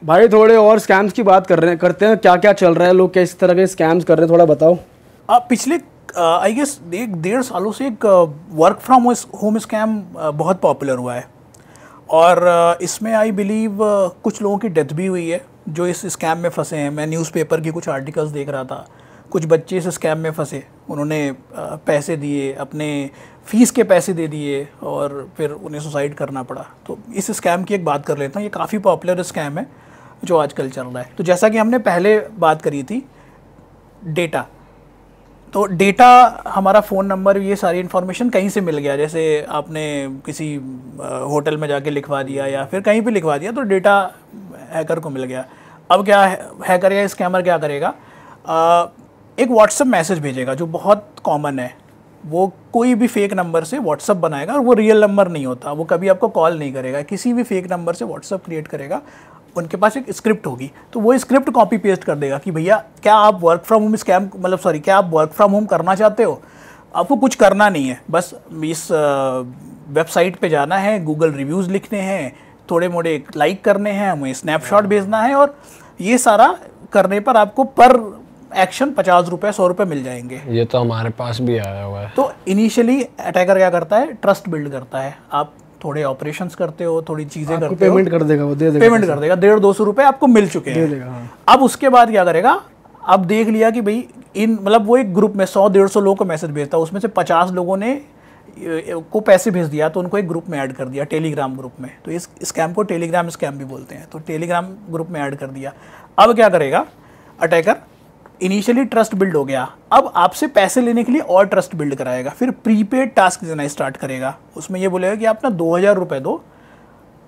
भाई थोड़े और स्कैम्स की बात करते हैं, क्या क्या चल रहा है, लोग किस तरह के स्कैम्स कर रहे हैं, थोड़ा बताओ। पिछले आई गेस 1.5 सालों से एक वर्क फ्रॉम होम स्कैम बहुत पॉपुलर हुआ है, और इसमें आई बिलीव कुछ लोगों की डेथ भी हुई है जो इस स्कैम में फंसे हैं। मैं न्यूज़पेपर की कुछ आर्टिकल्स देख रहा था, कुछ बच्चे इस स्कैम में फंसे, उन्होंने पैसे दिए, अपने फ़ीस के पैसे दे दिए और फिर उन्हें सुसाइड करना पड़ा। तो इस स्कैम की एक बात कर लेता हूँ। ये काफ़ी पॉपुलर स्कैम है जो आजकल चल रहा है। तो जैसा कि हमने पहले बात करी थी, डेटा, तो डेटा, हमारा फ़ोन नंबर, ये सारी इन्फॉर्मेशन कहीं से मिल गया, जैसे आपने किसी होटल में जाके लिखवा दिया या फिर कहीं पे लिखवा दिया, तो डेटा हैकर को मिल गया। अब क्या हैकर या स्कैमर क्या करेगा, एक व्हाट्सएप मैसेज भेजेगा जो बहुत कॉमन है। वो कोई भी फेक नंबर से व्हाट्सएप बनाएगा, और वो रियल नंबर नहीं होता, वो कभी आपको कॉल नहीं करेगा, किसी भी फेक नंबर से व्हाट्सएप क्रिएट करेगा। उनके पास एक स्क्रिप्ट होगी, तो वो स्क्रिप्ट कॉपी पेस्ट कर देगा कि भैया क्या आप वर्क फ्रॉम होम स्कैम, मतलब सॉरी, क्या आप वर्क फ्रॉम होम करना चाहते हो? आपको कुछ करना नहीं है, बस इस वेबसाइट पे जाना है, गूगल रिव्यूज़ लिखने हैं, थोड़े मोड़े लाइक करने हैं, हमें स्नैपशॉट भेजना है, और ये सारा करने पर आपको पर एक्शन 50 रुपये 100 रुपये मिल जाएंगे। ये तो हमारे पास भी आया हुआ है। तो इनिशियली अटैकर क्या करता है, ट्रस्ट बिल्ड करता है। आप थोड़े ऑपरेशंस करते हो, थोड़ी चीज़ें करते हो, पेमेंट कर देगा, वो दे देगा, पेमेंट कर देगा, 150-200 रुपये आपको मिल चुके हैं। हाँ। अब उसके बाद क्या करेगा, अब देख लिया कि भाई मतलब वो एक ग्रुप में 100-150 लोगों को मैसेज भेजता है, उसमें से 50 लोगों ने को पैसे भेज दिया, तो उनको एक ग्रुप में ऐड कर दिया, टेलीग्राम ग्रुप में। तो इस स्कैम को टेलीग्राम स्कैम भी बोलते हैं। तो टेलीग्राम ग्रुप में ऐड कर दिया। अब क्या करेगा अटैकर, इनिशियली ट्रस्ट बिल्ड हो गया, अब आपसे पैसे लेने के लिए और ट्रस्ट बिल्ड कराएगा, फिर प्रीपेड टास्क देना स्टार्ट करेगा। उसमें ये बोलेगा कि आप ना 2000 रुपये दो,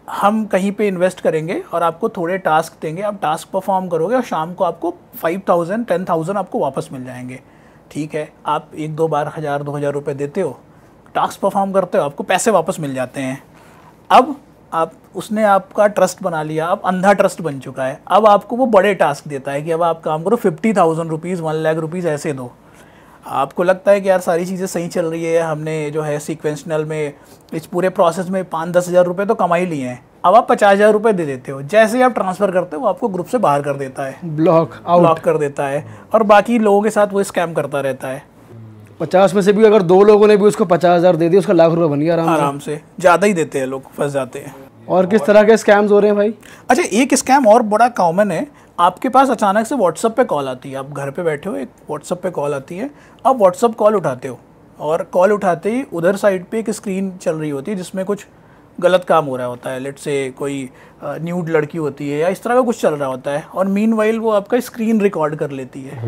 हम कहीं पे इन्वेस्ट करेंगे और आपको थोड़े टास्क देंगे, आप टास्क परफॉर्म करोगे और शाम को आपको 5000 10,000 आपको वापस मिल जाएंगे। ठीक है, आप 1-2 बार 1000-2000 रुपये देते हो, टास्क परफॉर्म करते हो, आपको पैसे वापस मिल जाते हैं। अब उसने आपका ट्रस्ट बना लिया, अब अंधा ट्रस्ट बन चुका है। अब आपको वो बड़े टास्क देता है कि अब आप काम करो 50,000 रुपीज़, 1 लाख रुपीज़ ऐसे दो। आपको लगता है कि यार सारी चीज़ें सही चल रही है, हमने जो है सीक्वेंशनल में इस पूरे प्रोसेस में 5-10 हज़ार रुपये तो कमा ही लिए हैं। अब आप 50,000 रुपये दे देते हो, जैसे ही आप ट्रांसफ़र करते हो वो आपको ग्रुप से बाहर कर देता है, ब्लॉक कर देता है, और बाकी लोगों के साथ वो स्कैम करता रहता है। 50 में से भी अगर 2 लोगों ने भी उसको 50,000 दे दिया, उसका लाख रुपये बन गया आराम से। ज़्यादा ही देते हैं लोग, फंस जाते हैं। और किस तरह के स्कैम्स हो रहे हैं भाई? अच्छा, एक स्कैम और बड़ा कॉमन है। आपके पास अचानक से व्हाट्सएप पे कॉल आती है, आप घर पे बैठे हो, एक व्हाट्सएप पे कॉल आती है, आप व्हाट्सएप कॉल उठाते हो, और कॉल उठाते ही उधर साइड पे एक स्क्रीन चल रही होती है जिसमें कुछ गलत काम हो रहा होता है। लेट्स से कोई न्यूड लड़की होती है या इस तरह का कुछ चल रहा होता है, और मीनवाइल वो आपका स्क्रीन रिकॉर्ड कर लेती है।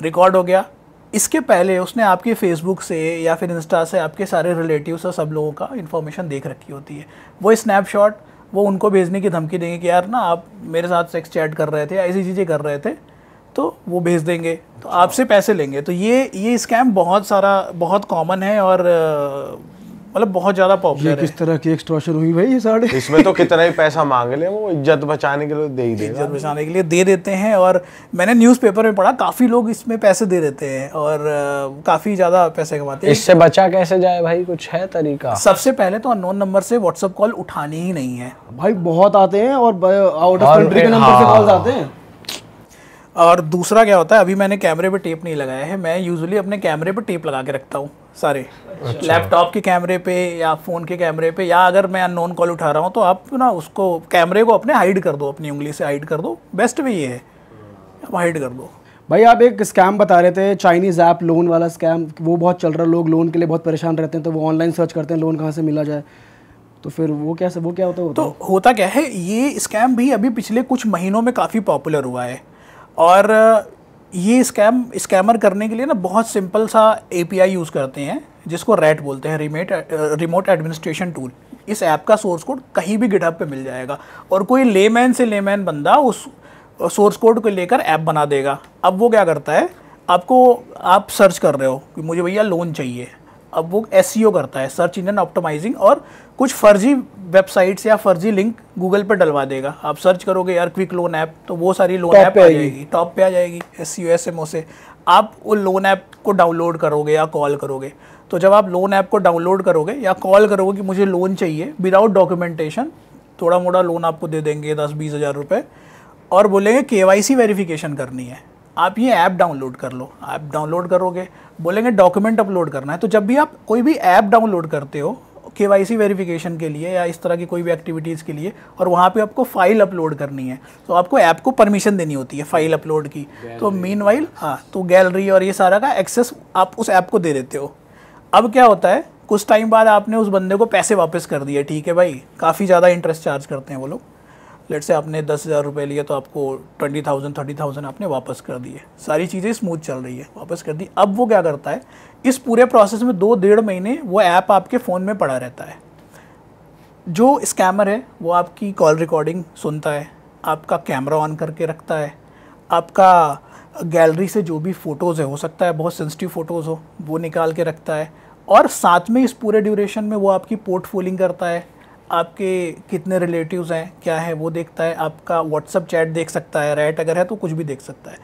रिकॉर्ड हो गया, इसके पहले उसने आपके फेसबुक से या फिर इंस्टा से आपके सारे रिलेटिव्स और सब लोगों का इन्फॉर्मेशन देख रखी होती है। वो स्नैपशॉट वो उनको भेजने की धमकी देंगे कि यार ना आप मेरे साथ सेक्स चैट कर रहे थे या ऐसी चीज़ें कर रहे थे, तो वो भेज देंगे, तो आपसे पैसे लेंगे। तो ये स्कैम बहुत कॉमन है, और मतलब बहुत ज़्यादा पॉपुलर है। किस तरह की एक्सटॉर्शन हुई भाई ये सारे? इसमें तो कितना ही पैसा मांग ले, वो इज्जत बचाने के लिए दे ही देगा, इज्जत बचाने के लिए दे देते हैं। और मैंने न्यूज़पेपर में पढ़ा, काफ़ी लोग इसमें पैसे दे देते हैं और काफ़ी ज़्यादा पैसे कमाते हैं। इससे बचा कैसे जाए भाई, कुछ है तरीका? सबसे पहले तो अननोन नंबर से व्हाट्सएप कॉल उठानी ही नहीं है भाई, बहुत आते हैं, और आउट ऑफ कंट्री के नंबर से कॉल्स आते हैं। और दूसरा क्या होता है, अभी मैंने कैमरे पे टेप नहीं लगाया है, मैं यूजुअली अपने कैमरे पे टेप लगा के रखता हूँ सारे। लैपटॉप के कैमरे पे या फ़ोन के कैमरे पे, या अगर मैं अननोन कॉल उठा रहा हूँ तो आप ना उसको कैमरे को अपने हाइड कर दो, अपनी उंगली से हाइड कर दो, बेस्ट वे ये है, आप हाइड कर दो। भाई आप एक स्कैम बता रहे थे, चाइनीज़ ऐप लोन वाला स्कैम, वो बहुत चल रहा है, लोग लोन के लिए बहुत परेशान रहते हैं, तो वो ऑनलाइन सर्च करते हैं लोन कहाँ से मिला जाए, तो फिर वो क्या होता है? तो होता क्या है, ये स्कैम भी अभी पिछले कुछ महीनों में काफ़ी पॉपुलर हुआ है, और ये स्कैमर करने के लिए ना बहुत सिंपल सा API यूज़ करते हैं जिसको रैट बोलते हैं, रिमोट एडमिनिस्ट्रेशन टूल। इस ऐप का सोर्स कोड कहीं भी गिटहब पे मिल जाएगा, और कोई लेमैन से लेमैन बंदा उस सोर्स कोड को लेकर ऐप बना देगा। अब वो क्या करता है, आप सर्च कर रहे हो कि मुझे भैया लोन चाहिए, अब वो SEO करता है, सर्च इंजन ऑप्टिमाइजिंग, और कुछ फर्जी वेबसाइट्स या फर्जी लिंक गूगल पर डलवा देगा। आप सर्च करोगे यार क्विक लोन ऐप, तो वो सारी लोन ऐप आ जाएगी, टॉप पे आ जाएगी SEO SMO से। आप वो लोन ऐप को डाउनलोड करोगे या कॉल करोगे, तो जब आप लोन ऐप को डाउनलोड करोगे या कॉल करोगे कि मुझे लोन चाहिए विदाउट डॉक्यूमेंटेशन, थोड़ा मोड़ा लोन आपको दे देंगे 10-20 हज़ार रुपये, और बोलेंगे KYC वेरिफिकेशन करनी है, आप ये ऐप डाउनलोड कर लो। ऐप डाउनलोड करोगे, बोलेंगे डॉक्यूमेंट अपलोड करना है। तो जब भी आप कोई भी ऐप डाउनलोड करते हो KYC वेरिफिकेशन के लिए या इस तरह की कोई भी एक्टिविटीज़ के लिए, और वहाँ पे आपको फ़ाइल अपलोड करनी है, तो आपको ऐप को परमिशन देनी होती है फ़ाइल अपलोड की। तो मीनवाइल हाँ, तो गैलरी और ये सारा का एक्सेस आप उस ऐप को दे देते हो। अब क्या होता है, कुछ टाइम बाद आपने उस बंदे को पैसे वापस कर दिए, ठीक है भाई, काफ़ी ज़्यादा इंटरेस्ट चार्ज करते हैं वो लोग। लेट से आपने 10,000 रुपये लिए तो आपको 20,000 30,000 आपने वापस कर दिए, सारी चीज़ें स्मूथ चल रही है, वापस कर दी। अब वो क्या करता है, इस पूरे प्रोसेस में 2-1.5 महीने वो ऐप आपके फ़ोन में पड़ा रहता है। जो स्कैमर है वो आपकी कॉल रिकॉर्डिंग सुनता है, आपका कैमरा ऑन करके रखता है, आपका गैलरी से जो भी फ़ोटोज़ है, हो सकता है बहुत सेंसिटिव फ़ोटोज़ हो, वो निकाल के रखता है, और साथ में इस पूरे ड्यूरेशन में वो आपकी पोर्टफोलिंग करता है, आपके कितने रिलेटिव्स हैं क्या है वो देखता है, आपका व्हाट्सअप चैट देख सकता है, रैट अगर है तो कुछ भी देख सकता है,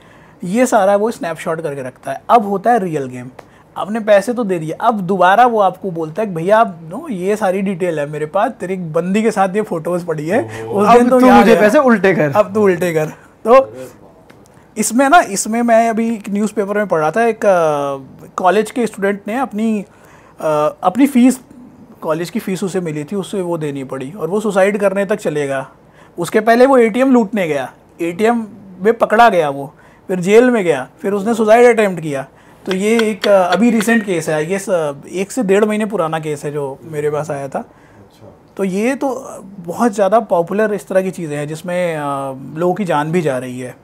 ये सारा वो स्नैपशॉट करके रखता है। अब होता है रियल गेम, आपने पैसे तो दे दिए, अब दोबारा वो आपको बोलता है कि भैया आप नो ये सारी डिटेल है मेरे पास, तेरी बंदी के साथ ये फोटोज़ पड़ी है, उस दिन तो मुझे पैसे उल्टे कर, अब तू उल्टे कर। तो इसमें ना, इसमें मैं अभी एक न्यूज़पेपर में पढ़ रहा था, एक कॉलेज के स्टूडेंट ने अपनी फ़ीस, कॉलेज की फ़ीस उसे मिली थी, उससे वो देनी पड़ी, और वो सुसाइड करने तक चलेगा। उसके पहले वो ATM लूटने गया, ATM में पकड़ा गया वो, फिर जेल में गया, फिर उसने सुसाइड अटेम्प्ट किया। तो ये एक अभी रिसेंट केस है, आई गेस 1 से 1.5 महीने पुराना केस है जो मेरे पास आया था। तो ये तो बहुत ज़्यादा पॉपुलर इस तरह की चीज़ें हैं जिसमें लोगों की जान भी जा रही है।